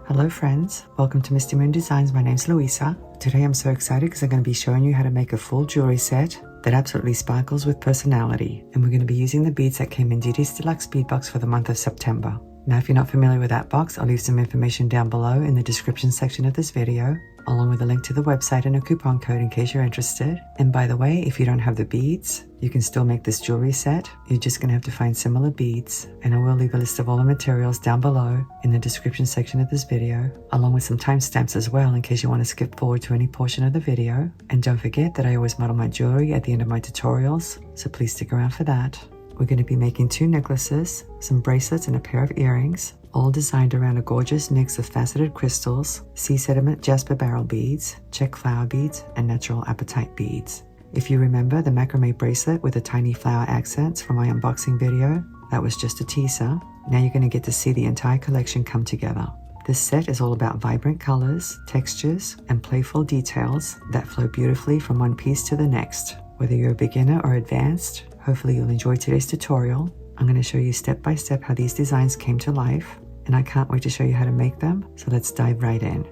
Hello friends, welcome to Misty Moon Designs. My name's Louisa. Today I'm so excited because I'm going to be showing you how to make a full jewelry set that absolutely sparkles with personality. And we're going to be using the beads that came in Didi's Deluxe Bead box for the month of September. Now if you're not familiar with that box, I'll leave some information down below in the description section of this video, along with a link to the website and a coupon code in case you're interested. And by the way, if you don't have the beads, you can still make this jewelry set. You're just going to have to find similar beads, and I will leave a list of all the materials down below in the description section of this video, along with some timestamps as well in case you want to skip forward to any portion of the video. And don't forget that I always model my jewelry at the end of my tutorials, so please stick around for that. We're going to be making 2 necklaces, some bracelets, and a pair of earrings, all designed around a gorgeous mix of faceted crystals, sea sediment Jasper barrel beads, Czech flower beads, and natural apatite beads. If you remember the macrame bracelet with the tiny flower accents from my unboxing video, that was just a teaser. Now you're going to get to see the entire collection come together. This set is all about vibrant colors, textures, and playful details that flow beautifully from one piece to the next. Whether you're a beginner or advanced, hopefully you'll enjoy today's tutorial. I'm going to show you step by step how these designs came to life, and I can't wait to show you how to make them, so let's dive right in.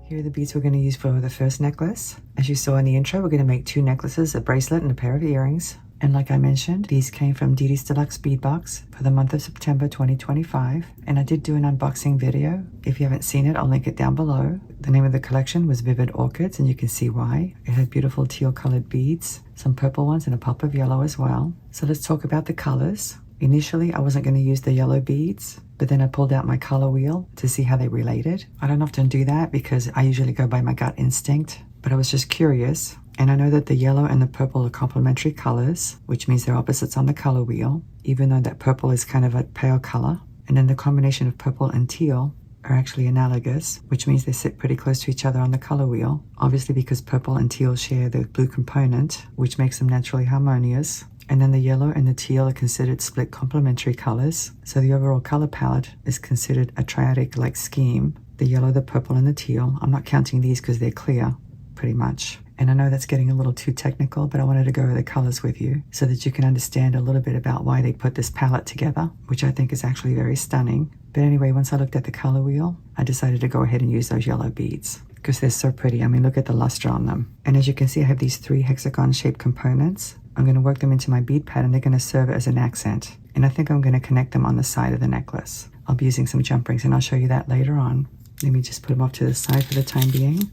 Here are the beads we're going to use for the first necklace. As you saw in the intro, we're going to make 2 necklaces, a bracelet, and a pair of earrings. And like I mentioned, these came from Didi's Deluxe Bead box for the month of September 2025. And I did do an unboxing video. If you haven't seen it, I'll link it down below. The name of the collection was Vivid Orchids, and you can see why. It had beautiful teal colored beads, some purple ones, and a pop of yellow as well. So let's talk about the colors. Initially, I wasn't going to use the yellow beads, but then I pulled out my color wheel to see how they related. I don't often do that because I usually go by my gut instinct, but I was just curious. And I know that the yellow and the purple are complementary colors, which means they're opposites on the color wheel, even though that purple is kind of a pale color. And then the combination of purple and teal are actually analogous, which means they sit pretty close to each other on the color wheel, obviously because purple and teal share the blue component, which makes them naturally harmonious. And then the yellow and the teal are considered split complementary colors. So the overall color palette is considered a triadic-like scheme. The yellow, the purple, and the teal. I'm not counting these because they're clear, pretty much. And I know that's getting a little too technical, but I wanted to go over the colors with you so that you can understand a little bit about why they put this palette together, which I think is actually very stunning. But anyway, once I looked at the color wheel, I decided to go ahead and use those yellow beads because they're so pretty. I mean, look at the luster on them. And as you can see, I have these 3 hexagon-shaped components. I'm going to work them into my bead pad, and they're going to serve as an accent. And I think I'm going to connect them on the side of the necklace. I'll be using some jump rings, and I'll show you that later on. Let me just put them off to the side for the time being.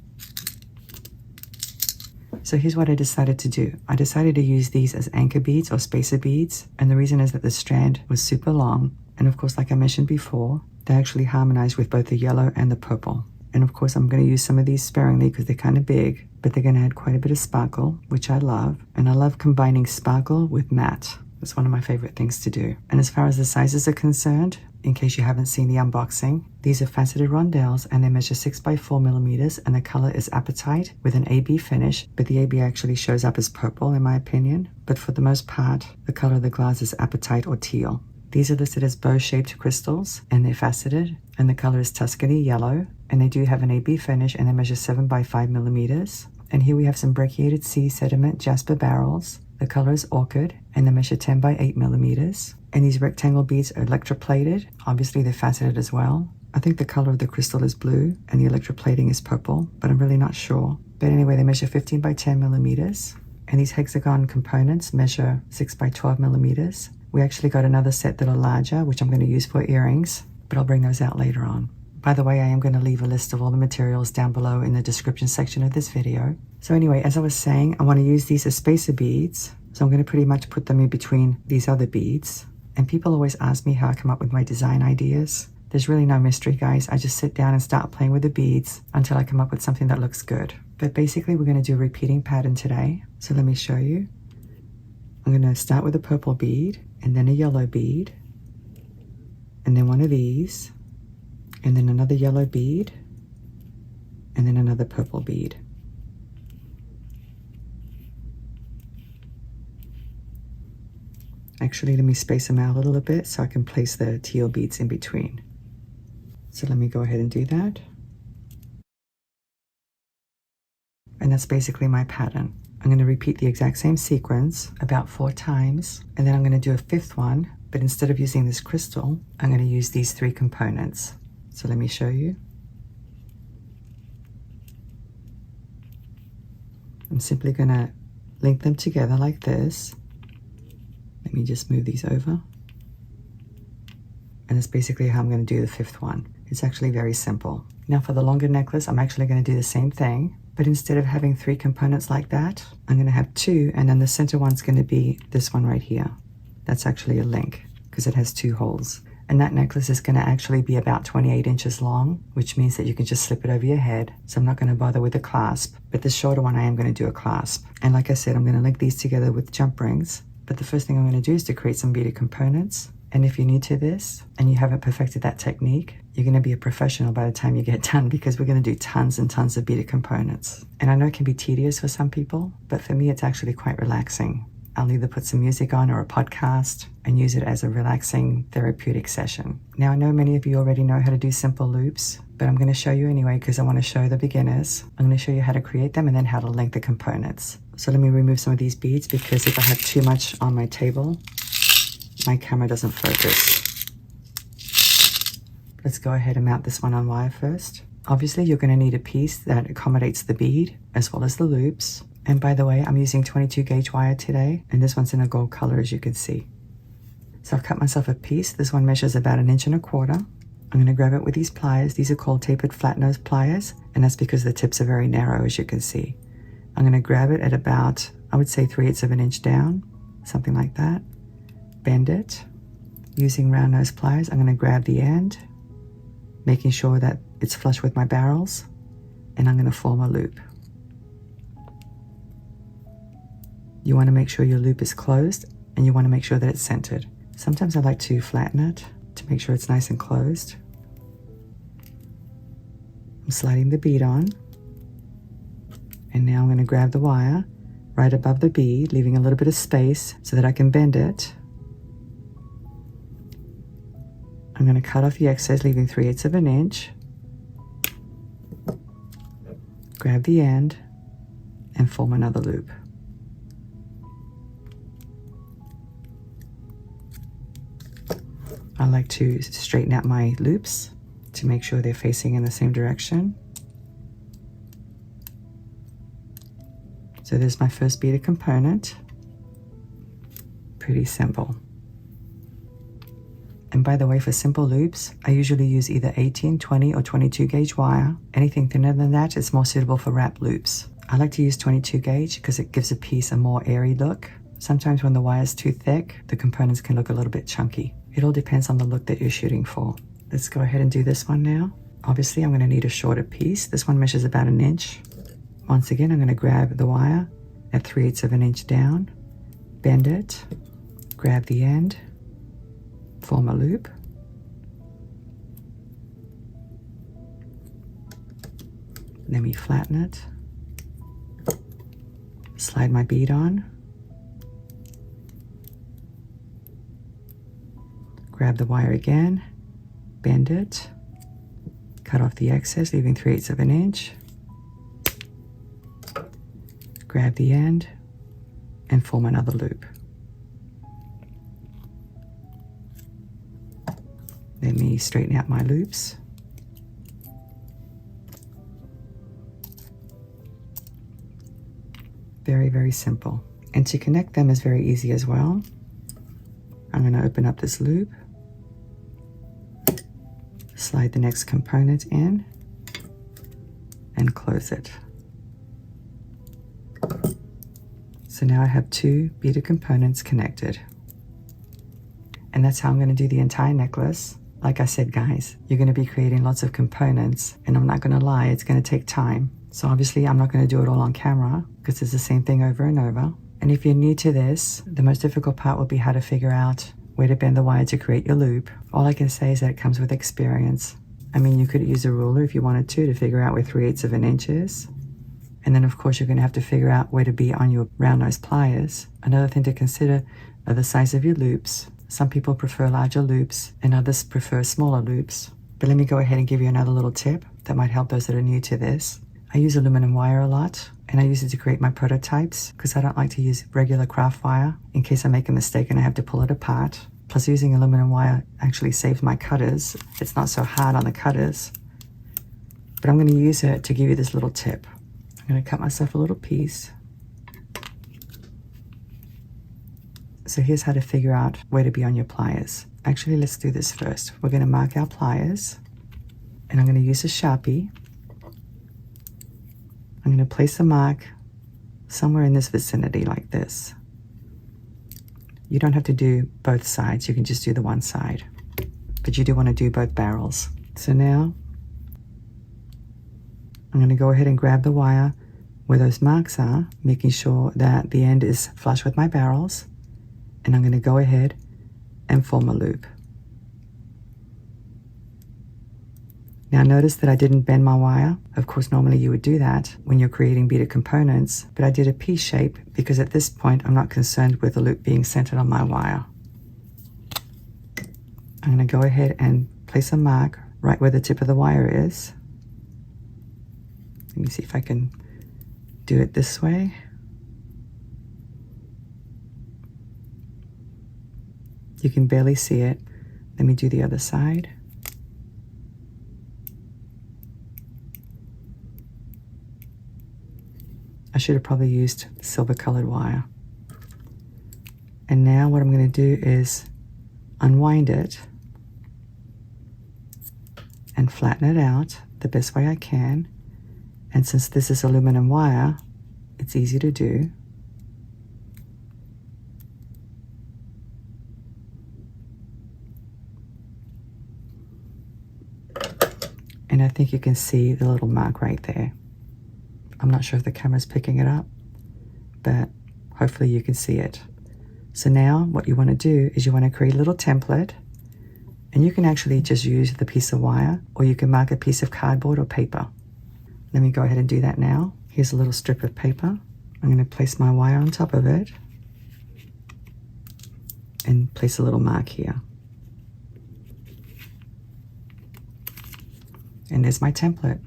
So here's what I decided to do. I decided to use these as anchor beads or spacer beads. And the reason is that the strand was super long. And of course, like I mentioned before, they actually harmonize with both the yellow and the purple. And of course, I'm going to use some of these sparingly because they're kind of big, but they're going to add quite a bit of sparkle, which I love. And I love combining sparkle with matte. It's one of my favorite things to do. And as far as the sizes are concerned, in case you haven't seen the unboxing, these are faceted rondelles, and they measure 6 by 4 millimeters, and the color is apatite with an AB finish, but the AB actually shows up as purple in my opinion. But for the most part, the color of the glass is apatite or teal. These are listed as bow-shaped crystals, and they're faceted, and the color is Tuscany yellow, and they do have an AB finish, and they measure 7 by 5 millimeters. And here we have some brachiated sea sediment Jasper barrels. The color is orchid, and they measure 10 by 8 millimeters. And these rectangle beads are electroplated. Obviously, they're faceted as well. I think the color of the crystal is blue, and the electroplating is purple, but I'm really not sure. But anyway, they measure 15 by 10 millimeters. And these hexagon components measure 6 by 12 millimeters. We actually got another set that are larger, which I'm going to use for earrings, but I'll bring those out later on. By the way, I am going to leave a list of all the materials down below in the description section of this video. So anyway, as I was saying, I want to use these as spacer beads. So I'm going to pretty much put them in between these other beads. And people always ask me how I come up with my design ideas. There's really no mystery, guys. I just sit down and start playing with the beads until I come up with something that looks good. But basically, we're going to do a repeating pattern today. So let me show you. I'm going to start with a purple bead, and then a yellow bead, and then one of these, and then another yellow bead, and then another purple bead. Actually, let me space them out a little bit so I can place the teal beads in between. So let me go ahead and do that. And that's basically my pattern. I'm going to repeat the exact same sequence about 4 times, and then I'm going to do a 5th one, but instead of using this crystal, I'm going to use these 3 components. So let me show you. I'm simply going to link them together like this. Let me just move these over. And that's basically how I'm going to do the 5th one. It's actually very simple. Now for the longer necklace, I'm actually going to do the same thing, but instead of having 3 components like that, I'm going to have 2, and then the center one's going to be this one right here. That's actually a link because it has 2 holes. And that necklace is going to actually be about 28 inches long, which means that you can just slip it over your head. So I'm not going to bother with the clasp, but the shorter one I am going to do a clasp. And like I said, I'm going to link these together with jump rings. But the first thing I'm going to do is to create some beaded components. And if you're new to this and you haven't perfected that technique, you're going to be a professional by the time you get done, because we're going to do tons and tons of beaded components. And I know it can be tedious for some people, but for me it's actually quite relaxing. I'll either put some music on or a podcast and use it as a relaxing therapeutic session. Now I know many of you already know how to do simple loops, but I'm going to show you anyway because I want to show the beginners. I'm going to show you how to create them and then how to link the components. So let me remove some of these beads, because if I have too much on my table, my camera doesn't focus. Let's go ahead and mount this one on wire first. Obviously you're going to need a piece that accommodates the bead as well as the loops. And by the way, I'm using 22 gauge wire today, and this one's in a gold color, as you can see. So I've cut myself a piece. This one measures about 1.25 inches. I'm going to grab it with these pliers. These are called tapered flat nose pliers, and that's because the tips are very narrow, as you can see. I'm going to grab it at about, I would say 3/8 of an inch down, something like that. Bend it. Using round nose pliers, I'm going to grab the end, making sure that it's flush with my barrels, and I'm going to form a loop. You want to make sure your loop is closed, and you want to make sure that it's centered. Sometimes I like to flatten it to make sure it's nice and closed. I'm sliding the bead on, and now I'm going to grab the wire right above the bead, leaving a little bit of space so that I can bend it. I'm going to cut off the excess, leaving 3/8 of an inch. Grab the end and form another loop. I like to straighten out my loops to make sure they're facing in the same direction. So there's my first beaded component. Pretty simple. And by the way, for simple loops, I usually use either 18, 20, or 22 gauge wire. Anything thinner than that is more suitable for wrap loops. I like to use 22 gauge because it gives a piece a more airy look. Sometimes when the wire is too thick, the components can look a little bit chunky. It all depends on the look that you're shooting for. Let's go ahead and do this one now. Obviously, I'm going to need a shorter piece. This one measures about 1 inch. Once again, I'm going to grab the wire at 3/8 of an inch down, bend it, grab the end, form a loop. Let me flatten it. Slide my bead on. Grab the wire again, bend it, cut off the excess, leaving 3/8 of an inch. Grab the end and form another loop. Let me straighten out my loops. Very, very simple. And to connect them is very easy as well. I'm going to open up this loop, slide the next component in, and close it. So now I have 2 beaded components connected. And that's how I'm going to do the entire necklace. Like I said, guys, you're going to be creating lots of components, and I'm not going to lie, it's going to take time. So obviously I'm not going to do it all on camera because it's the same thing over and over. And if you're new to this, the most difficult part will be how to figure out where to bend the wire to create your loop. All I can say is that it comes with experience. I mean, you could use a ruler if you wanted to figure out where 3/8 of an inch is. And then of course you're going to have to figure out where to be on your round nose pliers. Another thing to consider are the size of your loops. Some people prefer larger loops and others prefer smaller loops. But let me go ahead and give you another little tip that might help those that are new to this. I use aluminum wire a lot, and I use it to create my prototypes because I don't like to use regular craft wire in case I make a mistake and I have to pull it apart. Plus using aluminum wire actually saves my cutters. It's not so hard on the cutters. But I'm going to use it to give you this little tip. I'm going to cut myself a little piece. So here's how to figure out where to be on your pliers. Actually, let's do this first. We're going to mark our pliers, and I'm going to use a Sharpie. I'm going to place a mark somewhere in this vicinity like this. You don't have to do both sides, you can just do the one side. But you do want to do both barrels. So now, I'm going to go ahead and grab the wire where those marks are, making sure that the end is flush with my barrels. And I'm going to go ahead and form a loop. Now notice that I didn't bend my wire. Of course, normally you would do that when you're creating beaded components, but I did a P shape because at this point I'm not concerned with the loop being centered on my wire. I'm going to go ahead and place a mark right where the tip of the wire is. Let me see if I can do it this way. You can barely see it. Let me do the other side. I should have probably used silver colored wire. And now what I'm going to do is unwind it and flatten it out the best way I can. And since this is aluminum wire, it's easy to do. And I think you can see the little mark right there. I'm not sure if the camera's picking it up, but hopefully you can see it. So now what you want to do is you want to create a little template, and you can actually just use the piece of wire, or you can mark a piece of cardboard or paper. Let me go ahead and do that now. Here's a little strip of paper. I'm going to place my wire on top of it and place a little mark here. And there's my template.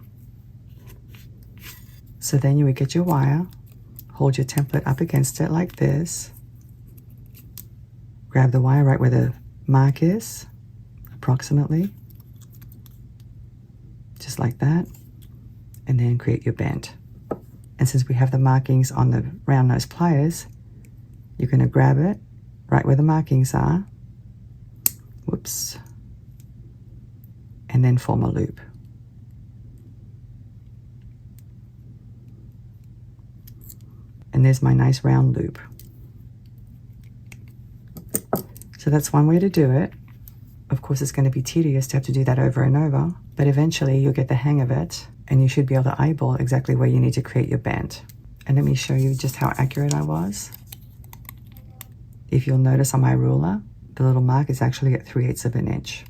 So then you would get your wire, hold your template up against it like this, grab the wire right where the mark is, approximately, just like that, and then create your bend. And since we have the markings on the round nose pliers, you're going to grab it right where the markings are, whoops, and then form a loop. And there's my nice round loop. So that's one way to do it. Of course, it's going to be tedious to have to do that over and over, but eventually you'll get the hang of it and you should be able to eyeball exactly where you need to create your bend. And let me show you just how accurate I was. If you'll notice on my ruler, the little mark is actually at 3/8 of an inch.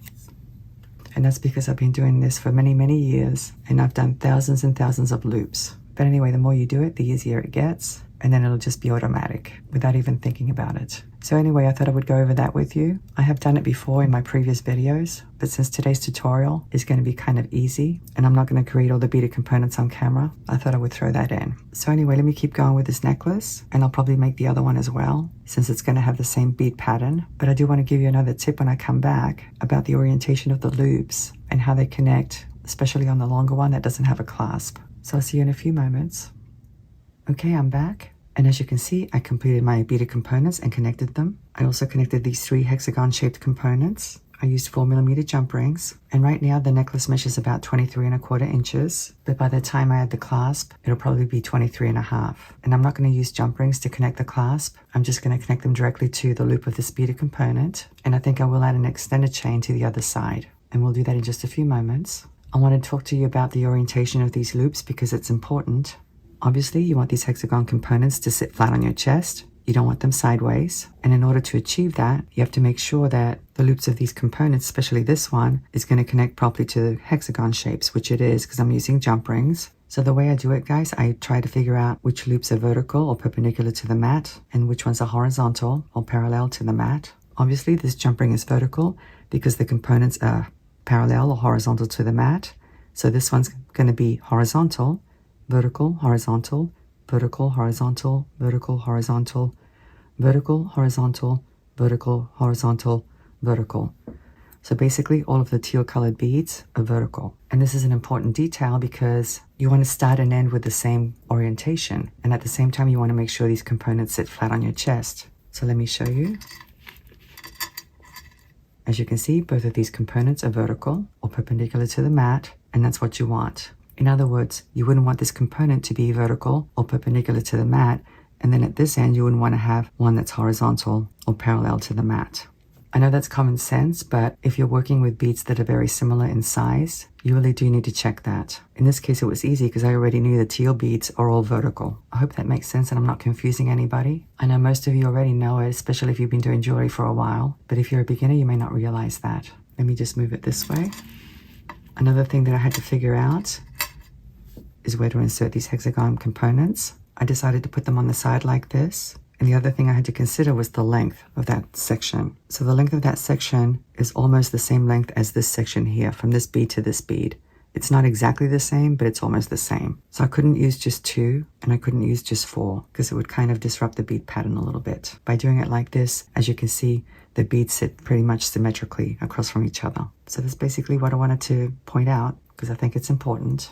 And that's because I've been doing this for many, many years, and I've done thousands and thousands of loops. But anyway, the more you do it, the easier it gets. And then it'll just be automatic without even thinking about it. So anyway, I thought I would go over that with you. I have done it before in my previous videos, but since today's tutorial is going to be kind of easy and I'm not going to create all the beaded components on camera, I thought I would throw that in. So anyway, let me keep going with this necklace, and I'll probably make the other one as well since it's going to have the same bead pattern. But I do want to give you another tip when I come back about the orientation of the loops and how they connect, especially on the longer one that doesn't have a clasp. So I'll see you in a few moments. Okay, I'm back. And as you can see, I completed my beaded components and connected them. I also connected these 3 hexagon-shaped components. I used 4mm jump rings. And right now, the necklace measures about 23¼ inches. But by the time I add the clasp, it'll probably be 23½. And I'm not going to use jump rings to connect the clasp. I'm just going to connect them directly to the loop of this beaded component. And I think I will add an extended chain to the other side. And we'll do that in just a few moments. I want to talk to you about the orientation of these loops because it's important. Obviously, you want these hexagon components to sit flat on your chest, You don't want them sideways. And in order to achieve that, you have to make sure that the loops of these components, especially this one, is going to connect properly to the hexagon shapes, which it is because I'm using jump rings. So the way I do it, guys, I try to figure out which loops are vertical or perpendicular to the mat and which ones are horizontal or parallel to the mat. Obviously, this jump ring is vertical because the components are parallel or horizontal to the mat. So this one's going to be horizontal, vertical, horizontal, vertical, horizontal, vertical, horizontal, vertical, horizontal, vertical, horizontal, vertical. So basically all of the teal colored beads are vertical. And this is an important detail because you want to start and end with the same orientation. And at the same time, you want to make sure these components sit flat on your chest. So let me show you. As you can see, both of these components are vertical or perpendicular to the mat, and that's what you want. In other words, you wouldn't want this component to be vertical or perpendicular to the mat, and then at this end, you wouldn't want to have one that's horizontal or parallel to the mat. I know that's common sense, but if you're working with beads that are very similar in size, you really do need to check that. In this case, it was easy because I already knew the teal beads are all vertical. I hope that makes sense and I'm not confusing anybody. I know most of you already know it, especially if you've been doing jewelry for a while, but if you're a beginner, you may not realize that. Let me just move it this way. Another thing that I had to figure out is where to insert these hexagon components. I decided to put them on the side like this. And the other thing I had to consider was the length of that section. So the length of that section is almost the same length as this section here, from this bead to this bead. It's not exactly the same, but it's almost the same. So I couldn't use just 2 and I couldn't use just 4 because it would kind of disrupt the bead pattern a little bit. By doing it like this, as you can see, the beads sit pretty much symmetrically across from each other. So that's basically what I wanted to point out because I think it's important.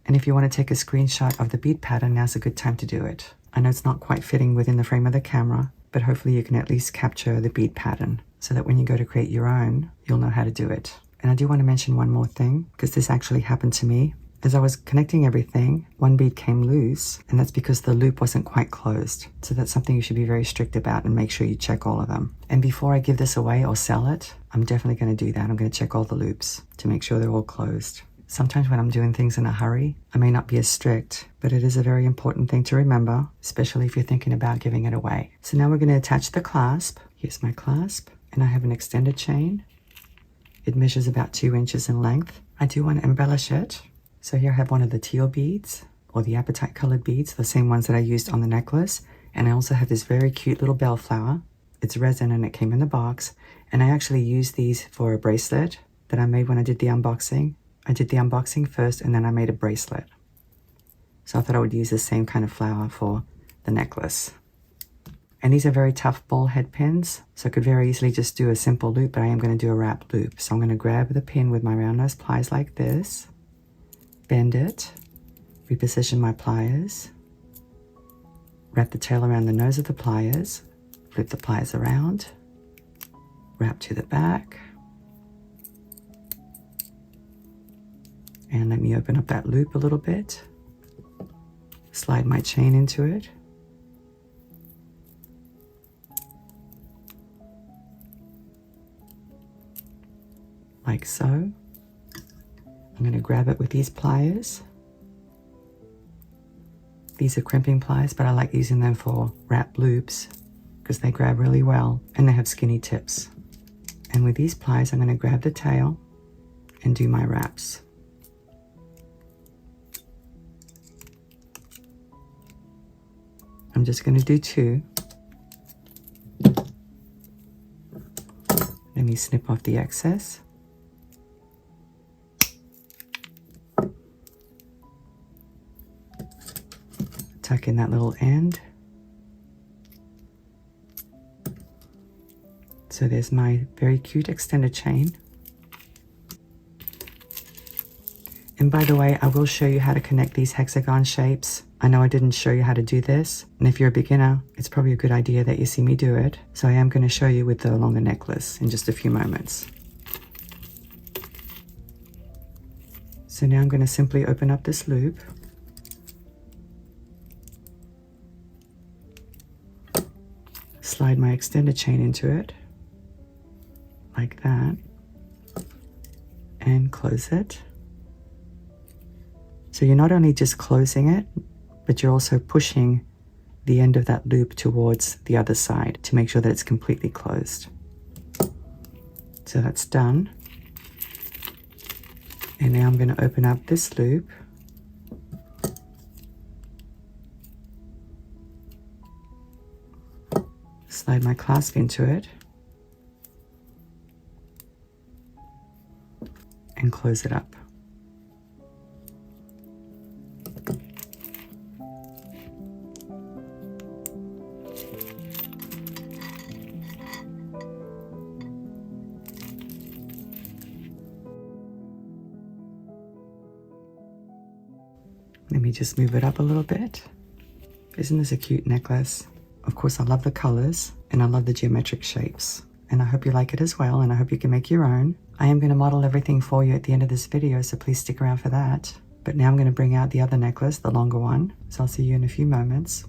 And if you want to take a screenshot of the bead pattern, now's a good time to do it. I know it's not quite fitting within the frame of the camera, but hopefully you can at least capture the bead pattern so that when you go to create your own, you'll know how to do it. And I do want to mention one more thing, because this actually happened to me. As I was connecting everything, one bead came loose, and that's because the loop wasn't quite closed. So that's something you should be very strict about and make sure you check all of them. And before I give this away or sell it, I'm definitely going to do that. I'm going to check all the loops to make sure they're all closed. Sometimes when I'm doing things in a hurry, I may not be as strict, but it is a very important thing to remember, especially if you're thinking about giving it away. So now we're going to attach the clasp. Here's my clasp, and I have an extended chain. It measures about 2 inches in length. I do want to embellish it. So here I have one of the teal beads, or the apatite colored beads, the same ones that I used on the necklace. And I also have this very cute little bellflower. It's resin and it came in the box. And I actually used these for a bracelet that I made when I did the unboxing. I did the unboxing first and then I made a bracelet. So I thought I would use the same kind of flower for the necklace. And these are very tough ball head pins, so I could very easily just do a simple loop, but I am going to do a wrap loop. So I'm going to grab the pin with my round nose pliers like this, bend it, reposition my pliers, wrap the tail around the nose of the pliers, flip the pliers around, wrap to the back, and let me open up that loop a little bit, slide my chain into it, like so. I'm going to grab it with these pliers. These are crimping pliers, but I like using them for wrap loops because they grab really well and they have skinny tips. And with these pliers, I'm going to grab the tail and do my wraps. I'm just going to do 2. Let me snip off the excess. Tuck in that little end. So there's my very cute extended chain. And by the way, I will show you how to connect these hexagon shapes. I know I didn't show you how to do this, and if you're a beginner, it's probably a good idea that you see me do it. So I am going to show you with the longer necklace in just a few moments. So now I'm going to simply open up this loop. Slide my extended chain into it, like that, and close it. So you're not only just closing it, but you're also pushing the end of that loop towards the other side to make sure that it's completely closed. So that's done. And now I'm going to open up this loop. Slide my clasp into it. And close it up. Let me just move it up a little bit. Isn't this a cute necklace? Of course, I love the colors and I love the geometric shapes. And I hope you like it as well, and I hope you can make your own. I am going to model everything for you at the end of this video, so please stick around for that. But now I'm going to bring out the other necklace, the longer one. So I'll see you in a few moments.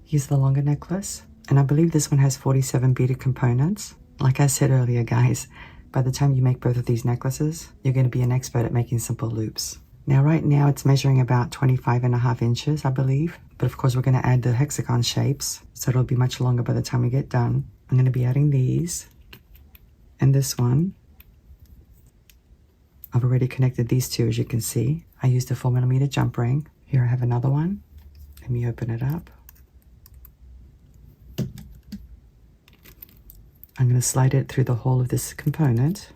Here's the longer necklace. And I believe this one has 47 beaded components. Like I said earlier, guys, by the time you make both of these necklaces, you're going to be an expert at making simple loops. Now, right now it's measuring about 25.5 inches, I believe. But of course, we're going to add the hexagon shapes, so it'll be much longer by the time we get done. I'm going to be adding these and this one. I've already connected these two, as you can see. I used a 4mm jump ring. Here I have another one. Let me open it up. I'm going to slide it through the hole of this component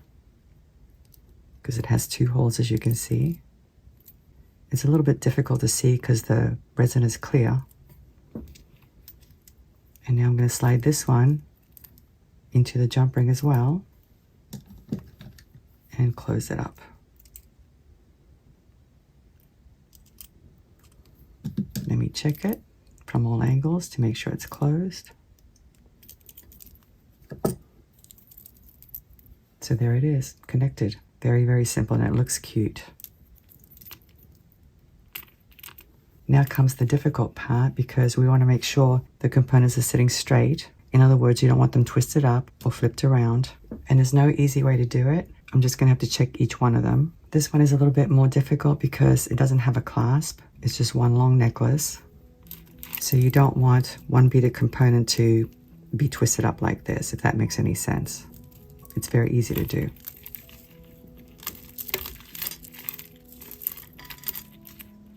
because it has two holes, as you can see. It's a little bit difficult to see because the resin is clear. And now I'm going to slide this one into the jump ring as well and close it up. Let me check it from all angles to make sure it's closed. So there it is, connected. Very, very simple, and it looks cute. Now comes the difficult part, because we want to make sure the components are sitting straight. In other words, you don't want them twisted up or flipped around. And there's no easy way to do it. I'm just going to have to check each one of them. This one is a little bit more difficult because it doesn't have a clasp. It's just one long necklace. So you don't want one beaded component to be twisted up like this, if that makes any sense. It's very easy to do.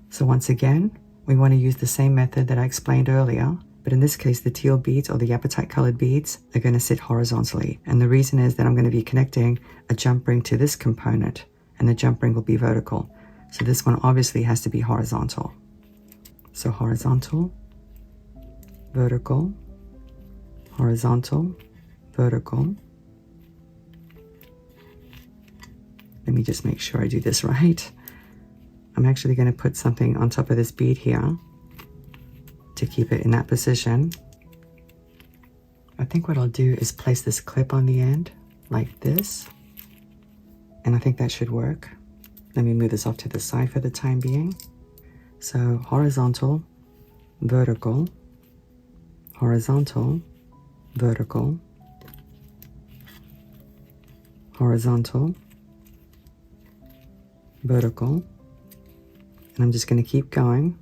So once again, we want to use the same method that I explained earlier, but in this case, the teal beads or the apatite colored beads are going to sit horizontally. And the reason is that I'm going to be connecting a jump ring to this component, and the jump ring will be vertical. So this one obviously has to be horizontal. So horizontal, vertical, horizontal, vertical. Let me just make sure I do this right. I'm actually going to put something on top of this bead here to keep it in that position. I think what I'll do is place this clip on the end like this, and I think that should work. Let me move this off to the side for the time being. So horizontal, vertical, horizontal, vertical, horizontal, vertical. And I'm just going to keep going.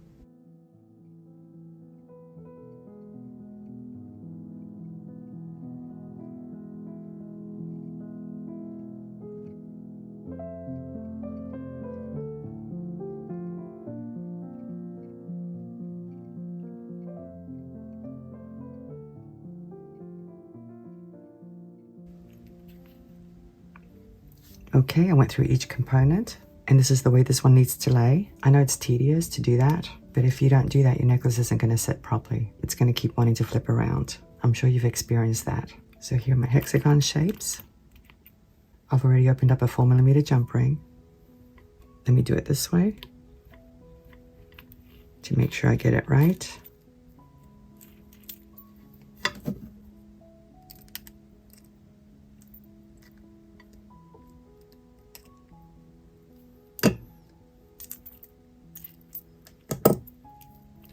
Okay, I went through each component. And this is the way this one needs to lay. I know it's tedious to do that, but if you don't do that, your necklace isn't going to sit properly. It's going to keep wanting to flip around. I'm sure you've experienced that. So here are my hexagon shapes. I've already opened up a 4mm jump ring. Let me do it this way to make sure I get it right.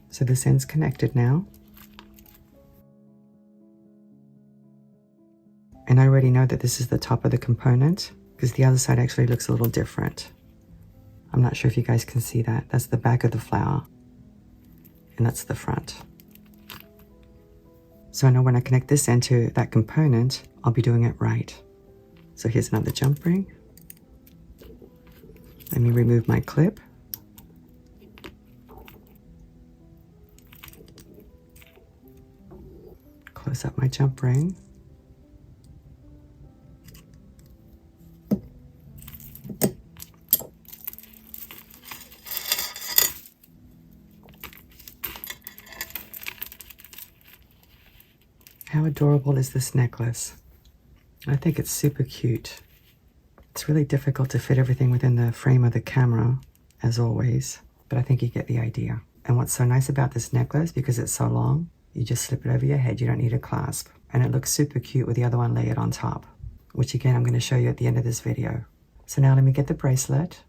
So this end's connected now. And I already know that this is the top of the component because the other side actually looks a little different. I'm not sure if you guys can see that. That's the back of the flower. And that's the front. So I know when I connect this end to that component, I'll be doing it right. So here's another jump ring. Let me remove my clip. Close up my jump ring. How adorable is this necklace? I think it's super cute. It's really difficult to fit everything within the frame of the camera, as always, but I think you get the idea. And what's so nice about this necklace, because it's so long, you just slip it over your head, you don't need a clasp. And it looks super cute with the other one layered on top, which again, I'm going to show you at the end of this video. So now let me get the bracelet.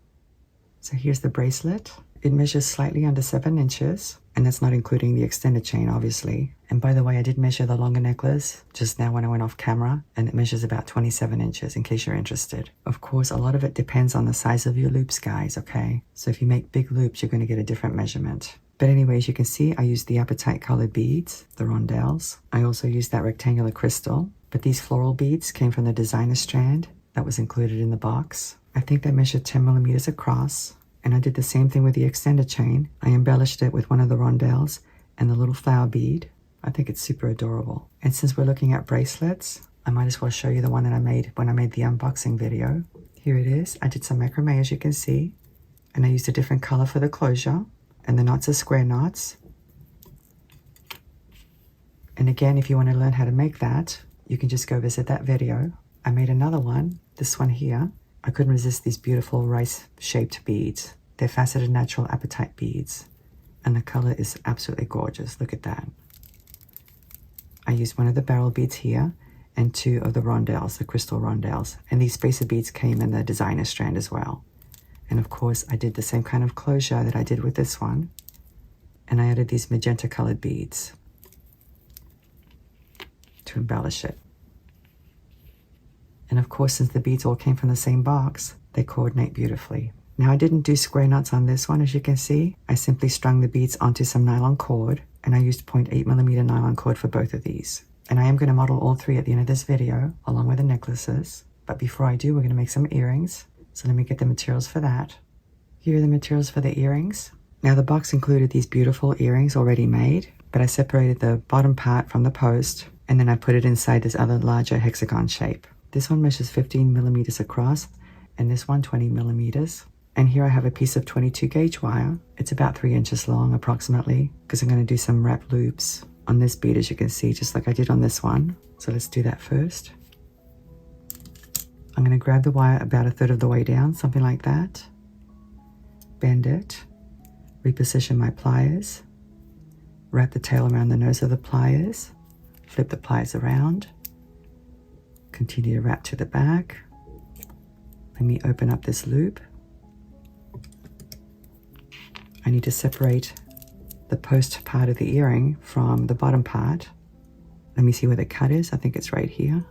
So here's the bracelet. It measures slightly under 7 inches, and that's not including the extended chain, obviously. And by the way, I did measure the longer necklace just now when I went off camera, and it measures about 27 inches in case you're interested. Of course, a lot of it depends on the size of your loops, guys, okay? So if you make big loops, you're going to get a different measurement. But anyways, you can see I used the apatite colored beads, the rondelles. I also used that rectangular crystal, but these floral beads came from the designer strand that was included in the box. I think they measured 10 millimeters across. And I did the same thing with the extended chain. I embellished it with one of the rondelles and the little flower bead. I think it's super adorable. And since we're looking at bracelets, I might as well show you the one that I made when I made the unboxing video. Here it is. I did some macrame, as you can see. And I used a different color for the closure. And the knots are square knots. And again, if you want to learn how to make that, you can just go visit that video. I made another one, this one here. I couldn't resist these beautiful rice-shaped beads. They're faceted natural apatite beads. And the color is absolutely gorgeous. Look at that. I used one of the barrel beads here and 2 of the rondelles, the crystal rondelles. And these spacer beads came in the designer strand as well. And of course, I did the same kind of closure that I did with this one. And I added these magenta colored beads to embellish it. And of course, since the beads all came from the same box, they coordinate beautifully. Now I didn't do square knots on this one, as you can see. I simply strung the beads onto some nylon cord, and I used 0.8 millimeter nylon cord for both of these. And I am going to model all 3 at the end of this video, along with the necklaces. But before I do, we're going to make some earrings. So let me get the materials for that. Here are the materials for the earrings. Now the box included these beautiful earrings already made, but I separated the bottom part from the post, and then I put it inside this other larger hexagon shape. This one measures 15 millimeters across, and this one 20 millimeters. And here I have a piece of 22 gauge wire. It's about 3 inches long approximately, because I'm going to do some wrap loops on this bead, as you can see, just like I did on this one. So let's do that first. I'm going to grab the wire about 1/3 of the way down, something like that. Bend it, reposition my pliers, wrap the tail around the nose of the pliers, flip the pliers around, continue to wrap to the back. Let me open up this loop. I need to separate the post part of the earring from the bottom part. Let me see where the cut is. I think it's right here.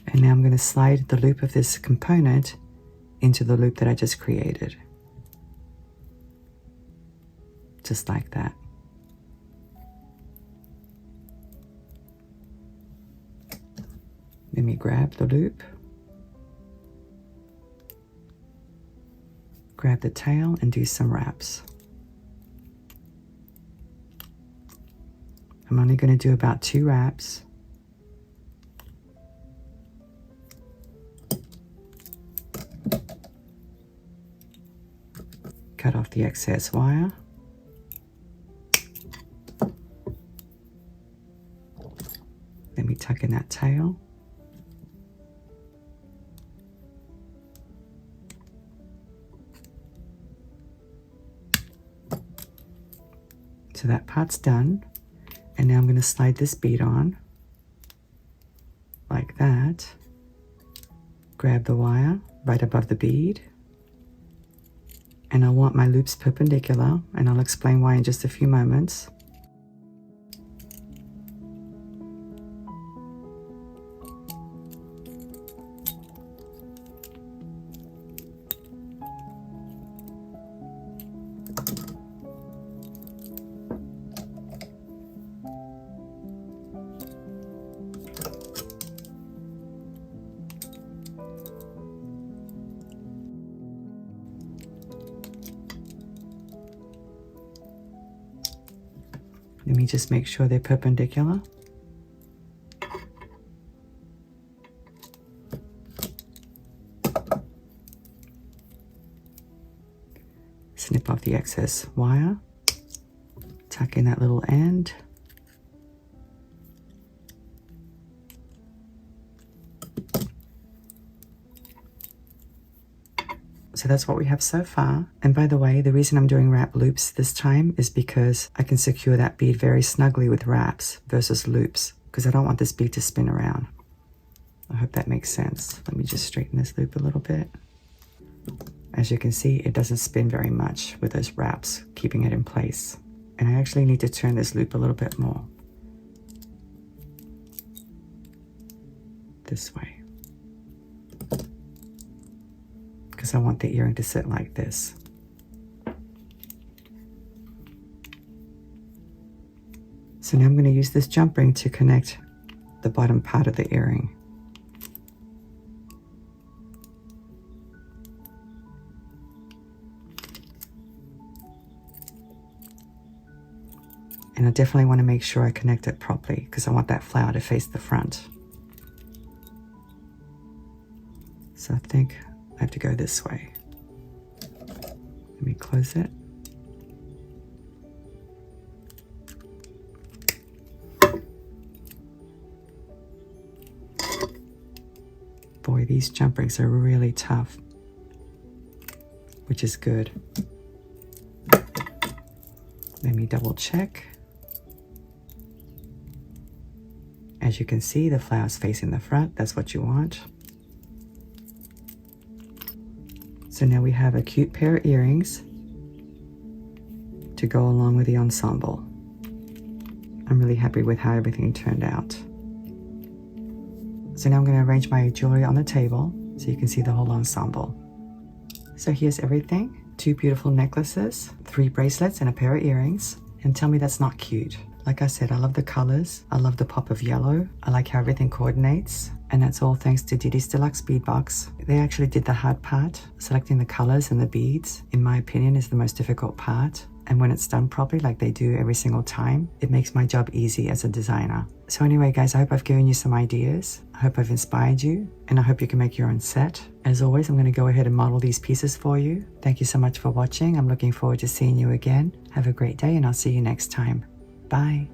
And now I'm going to slide the loop of this component into the loop that I just created. Just like that. Let me grab the loop, grab the tail, and do some wraps. I'm only going to do about 2 wraps. Cut off the excess wire. Let me tuck in that tail. So that part's done. And now I'm going to slide this bead on like that. Grab the wire right above the bead. And I want my loops perpendicular, and I'll explain why in just a few moments. Let me just make sure they're perpendicular. Snip off the excess wire. Tuck in that little end. So that's what we have so far. And by the way, the reason I'm doing wrap loops this time is because I can secure that bead very snugly with wraps versus loops, because I don't want this bead to spin around. I hope that makes sense. Let me just straighten this loop a little bit. As you can see, it doesn't spin very much with those wraps, keeping it in place. And I actually need to turn this loop a little bit more. This way. Because I want the earring to sit like this. So now I'm going to use this jump ring to connect the bottom part of the earring. And I definitely want to make sure I connect it properly because I want that flower to face the front. So I think I have to go this way. Let me close it. Boy, these jump rings are really tough, which is good. Let me double check. As you can see, the flower's facing the front. That's what you want. So now we have a cute pair of earrings to go along with the ensemble. I'm really happy with how everything turned out. So now I'm going to arrange my jewelry on the table so you can see the whole ensemble. So here's everything. 2 beautiful necklaces, 3 bracelets, and a pair of earrings. And tell me that's not cute. Like I said, I love the colors. I love the pop of yellow. I like how everything coordinates. And that's all thanks to Didi's Deluxe Bead Box. They actually did the hard part. Selecting the colors and the beads, in my opinion, is the most difficult part. And when it's done properly, like they do every single time, it makes my job easy as a designer. So anyway, guys, I hope I've given you some ideas. I hope I've inspired you, and I hope you can make your own set. As always, I'm going to go ahead and model these pieces for you. Thank you so much for watching. I'm looking forward to seeing you again. Have a great day, and I'll see you next time. Bye.